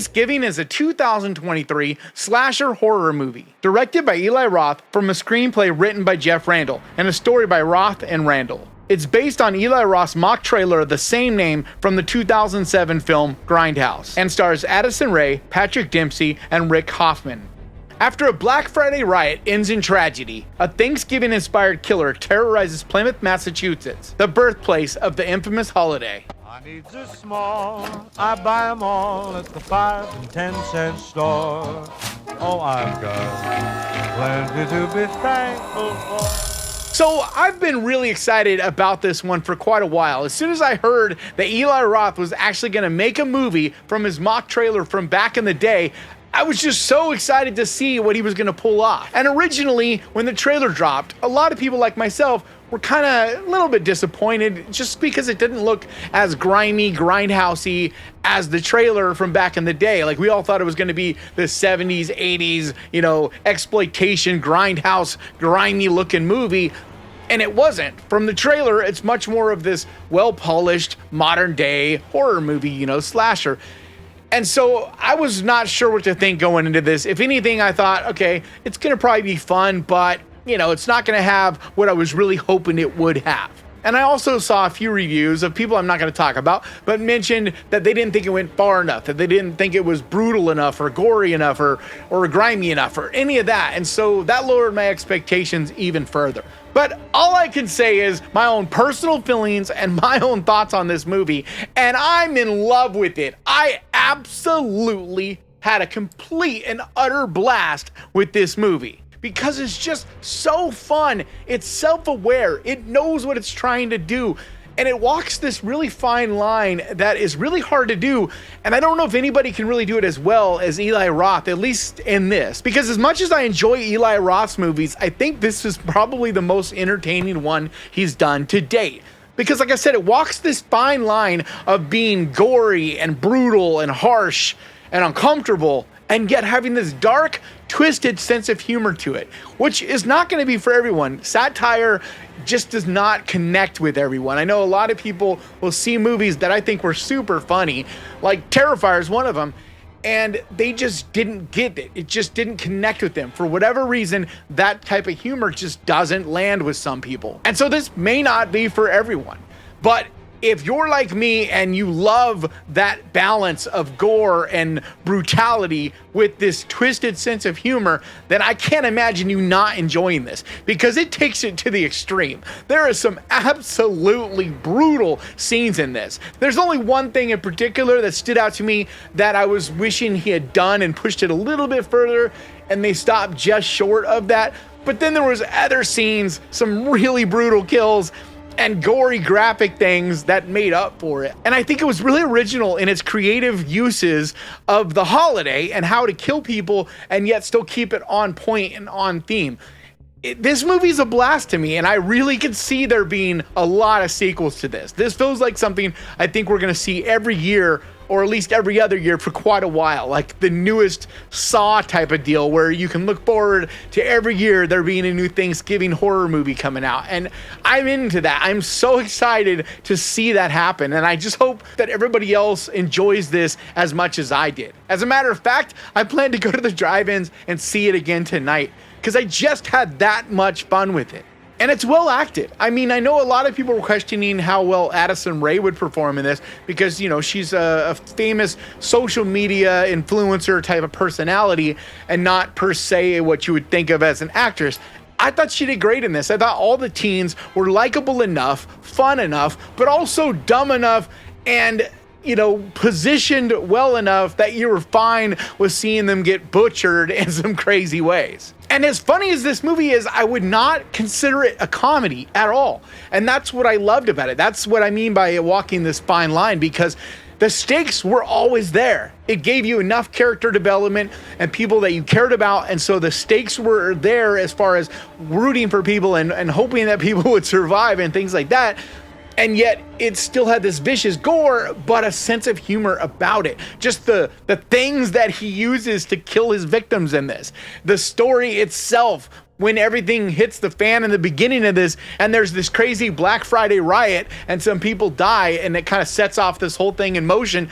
Thanksgiving is a 2023 slasher horror movie, directed by Eli Roth from a screenplay written by Jeff Randall and a story by Roth and Randall. It's based on Eli Roth's mock trailer of the same name from the 2007 film Grindhouse, and stars Addison Rae, Patrick Dempsey, and Rick Hoffman. After a Black Friday riot ends in tragedy, a Thanksgiving-inspired killer terrorizes Plymouth, Massachusetts, the birthplace of the infamous holiday. My needs are small, I buy them all at the 5 and 10 cent store. Oh, I've got plenty to be thankful for. So I've been really excited about this one for quite a while. As soon as I heard that Eli Roth was actually going to make a movie from his mock trailer from back in the day, I was just so excited to see what he was going to pull off. And originally, when the trailer dropped, a lot of people like myself were kind of a little bit disappointed just because it didn't look as grimy, grindhousey as the trailer from back in the day. Like, we all thought it was going to be the 70s, 80s, exploitation, grindhouse, grimy looking movie. And it wasn't. From the trailer, it's much more of this well-polished, modern-day horror movie, slasher. And so I was not sure what to think going into this. If anything, I thought, okay, it's going to probably be fun, but, it's not going to have what I was really hoping it would have. And I also saw a few reviews of people I'm not going to talk about, but mentioned that they didn't think it went far enough, that they didn't think it was brutal enough or gory enough or grimy enough or any of that. And so that lowered my expectations even further. But all I can say is my own personal feelings and my own thoughts on this movie, and I'm in love with it. I absolutely had a complete and utter blast with this movie because it's just so fun. It's self-aware. It knows what it's trying to do. And it walks this really fine line that is really hard to do. And I don't know if anybody can really do it as well as Eli Roth, at least in this. Because as much as I enjoy Eli Roth's movies, I think this is probably the most entertaining one he's done to date. Because like I said, it walks this fine line of being gory and brutal and harsh and uncomfortable, and yet having this dark, twisted sense of humor to it, which is not going to be for everyone. Satire just does not connect with everyone. I know a lot of people will see movies that I think were super funny, like Terrifier is one of them, and they just didn't get it. It just didn't connect with them. For whatever reason, that type of humor just doesn't land with some people. And so this may not be for everyone, but if you're like me and you love that balance of gore and brutality with this twisted sense of humor, then I can't imagine you not enjoying this, because it takes it to the extreme. There are some absolutely brutal scenes in this. There's only one thing in particular that stood out to me that I was wishing he had done and pushed it a little bit further, and they stopped just short of that. But then there was other scenes, some really brutal kills, and gory graphic things that made up for it. And I think it was really original in its creative uses of the holiday and how to kill people and yet still keep it on point and on theme. This movie's a blast to me, and I really could see there being a lot of sequels to this. This feels like something I think we're going to see every year, or at least every other year for quite a while, like the newest Saw type of deal where you can look forward to every year there being a new Thanksgiving horror movie coming out. And I'm into that. I'm so excited to see that happen. And I just hope that everybody else enjoys this as much as I did. As a matter of fact, I plan to go to the drive-ins and see it again tonight, because I just had that much fun with it. And it's well acted. I mean, I know a lot of people were questioning how well Addison Rae would perform in this because, she's a famous social media influencer type of personality and not per se what you would think of as an actress. I thought she did great in this. I thought all the teens were likable enough, fun enough, but also dumb enough and positioned well enough that you were fine with seeing them get butchered in some crazy ways. And as funny as this movie is, I would not consider it a comedy at all. And that's what I loved about it. That's what I mean by walking this fine line, because the stakes were always there. It gave you enough character development and people that you cared about. And so the stakes were there as far as rooting for people and hoping that people would survive and things like that. And yet it still had this vicious gore, but a sense of humor about it. Just the things that he uses to kill his victims in this. The story itself, when everything hits the fan in the beginning of this, and there's this crazy Black Friday riot, and some people die, and it kind of sets off this whole thing in motion.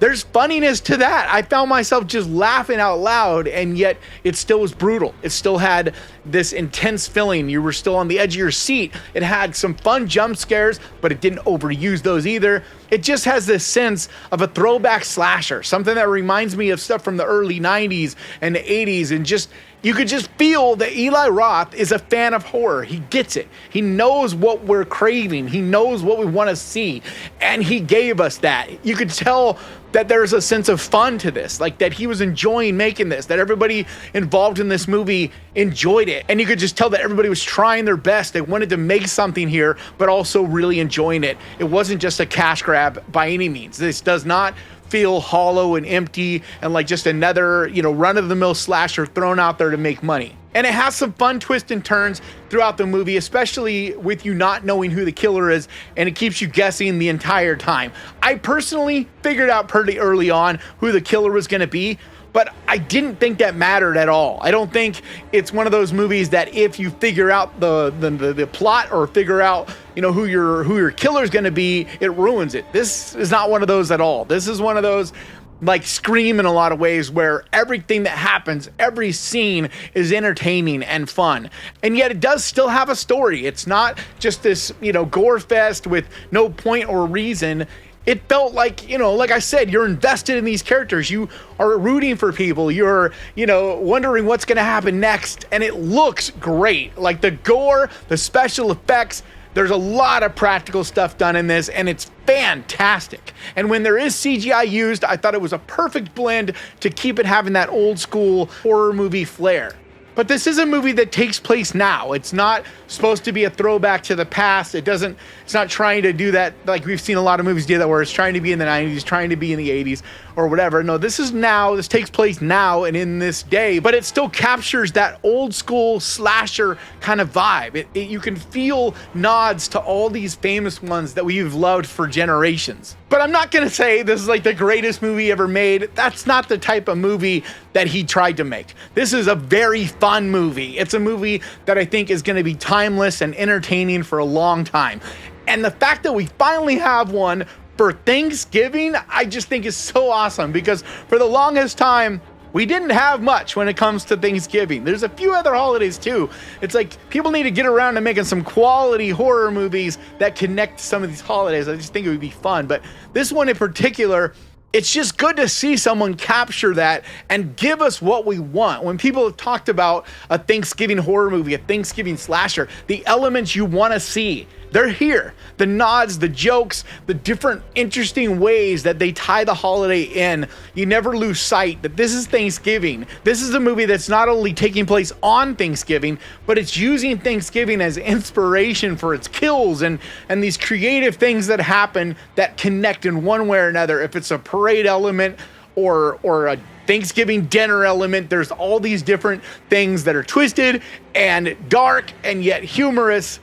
there's funniness to that. I found myself just laughing out loud, and yet it still was brutal. It still had this intense feeling. You were still on the edge of your seat. It had some fun jump scares, but it didn't overuse those either. It just has this sense of a throwback slasher, something that reminds me of stuff from the early 90s and the 80s, and just you could just feel that Eli Roth is a fan of horror. He gets it. He knows what we're craving. He knows what we want to see, and he gave us that. You could tell that there's a sense of fun to this, like that he was enjoying making this, that everybody involved in this movie enjoyed it. And you could just tell that everybody was trying their best. They wanted to make something here, but also really enjoying it. It wasn't just a cash grab by any means. This does not feel hollow and empty and like just another, run-of-the-mill slasher thrown out there to make money. And it has some fun twists and turns throughout the movie, especially with you not knowing who the killer is, and it keeps you guessing the entire time. I personally figured out pretty early on who the killer was going to be, but I didn't think that mattered at all. I don't think it's one of those movies that if you figure out the plot or figure out who your killer is going to be, it ruins it. This is not one of those at all. This is one of those like Scream in a lot of ways, where everything that happens, every scene is entertaining and fun. And yet it does still have a story. It's not just this, gore fest with no point or reason. It felt like, like I said, you're invested in these characters. You are rooting for people. You're, wondering what's going to happen next. And it looks great. Like the gore, the special effects, there's a lot of practical stuff done in this, and it's fantastic. And when there is CGI used, I thought it was a perfect blend to keep it having that old school horror movie flair. But this is a movie that takes place now. It's not supposed to be a throwback to the past. It's not trying to do that like we've seen a lot of movies do that, where it's trying to be in the 90s, trying to be in the 80s or whatever. No, this is now. This takes place now and in this day, but it still captures that old school slasher kind of vibe. You can feel nods to all these famous ones that we've loved for generations. But I'm not going to say this is like the greatest movie ever made. That's not the type of movie that he tried to make. This is a very fun movie. It's a movie that I think is going to be timeless and entertaining for a long time. And the fact that we finally have one for Thanksgiving, I just think is so awesome, because for the longest time, we didn't have much when it comes to Thanksgiving. There's a few other holidays too. It's like people need to get around to making some quality horror movies that connect to some of these holidays. I just think it would be fun. But this one in particular, it's just good to see someone capture that and give us what we want. When people have talked about a Thanksgiving horror movie, a Thanksgiving slasher, the elements you want to see, they're here. The nods, the jokes, the different interesting ways that they tie the holiday in. You never lose sight that this is Thanksgiving. This is a movie that's not only taking place on Thanksgiving, but it's using Thanksgiving as inspiration for its kills and these creative things that happen that connect in one way or another. If it's a parade element or a Thanksgiving dinner element, there's all these different things that are twisted and dark and yet humorous.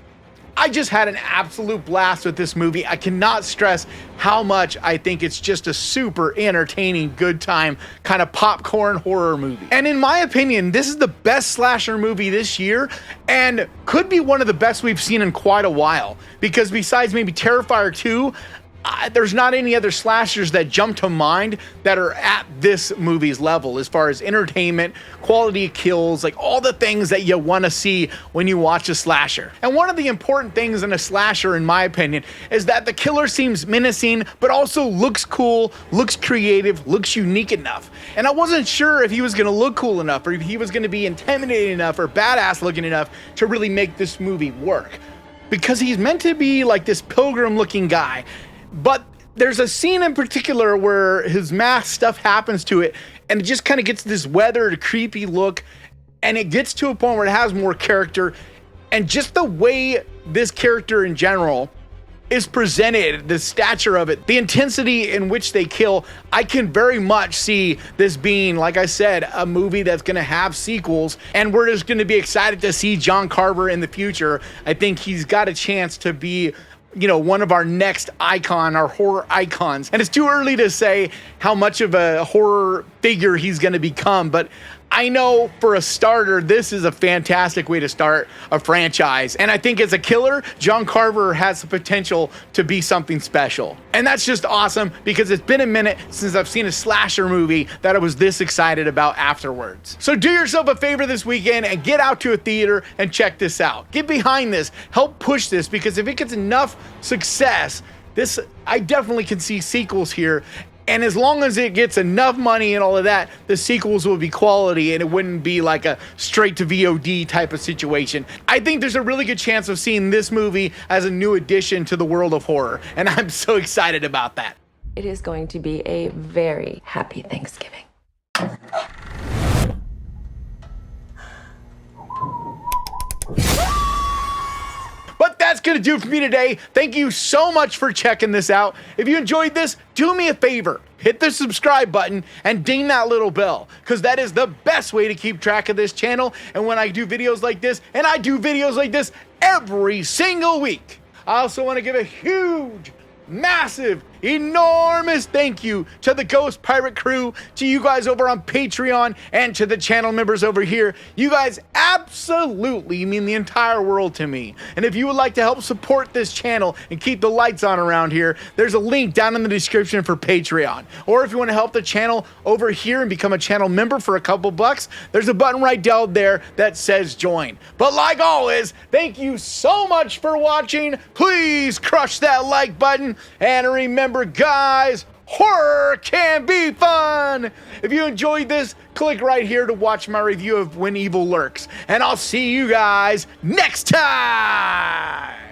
I just had an absolute blast with this movie. I cannot stress how much I think it's just a super entertaining, good time, kind of popcorn horror movie. And in my opinion, this is the best slasher movie this year, and could be one of the best we've seen in quite a while. Because besides maybe Terrifier 2, there's not any other slashers that jump to mind that are at this movie's level as far as entertainment, quality of kills, like all the things that you want to see when you watch a slasher. And one of the important things in a slasher, in my opinion, is that the killer seems menacing, but also looks cool, looks creative, looks unique enough. And I wasn't sure if he was going to look cool enough, or if he was going to be intimidating enough or badass looking enough to really make this movie work. Because he's meant to be like this pilgrim looking guy. But there's a scene in particular where his mask stuff happens to it, and it just kind of gets this weathered, creepy look, and it gets to a point where it has more character, and just the way this character in general is presented, the stature of it, the intensity in which they kill, I can very much see this being, like I said, a movie that's going to have sequels, and we're just going to be excited to see John Carver in the future. I think he's got a chance to be one of our next icon, our horror icons. And it's too early to say how much of a horror figure he's going to become, but I know for a starter, this is a fantastic way to start a franchise. And I think as a killer, John Carver has the potential to be something special. And that's just awesome because it's been a minute since I've seen a slasher movie that I was this excited about afterwards. So do yourself a favor this weekend and get out to a theater and check this out. Get behind this, help push this, because if it gets enough success, I definitely can see sequels here. And as long as it gets enough money and all of that, the sequels will be quality and it wouldn't be like a straight to VOD type of situation. I think there's a really good chance of seeing this movie as a new addition to the world of horror. And I'm so excited about that. It is going to be a very happy Thanksgiving. But that's going to do it for me today. Thank you so much for checking this out. If you enjoyed this, do me a favor. Hit the subscribe button and ding that little bell, because that is the best way to keep track of this channel. And when I do videos like this, and I do videos like this every single week, I also want to give a huge, massive, enormous thank you to the Ghost Pirate crew, to you guys over on Patreon, and to the channel members over here. You guys absolutely mean the entire world to me. And if you would like to help support this channel and keep the lights on around here, there's a link down in the description for Patreon. Or if you want to help the channel over here and become a channel member for a couple bucks, there's a button right down there that says join. But like always, thank you so much for watching. Please crush that like button, and remember, guys, horror can be fun. If you enjoyed this, click right here to watch my review of When Evil Lurks. And I'll see you guys next time.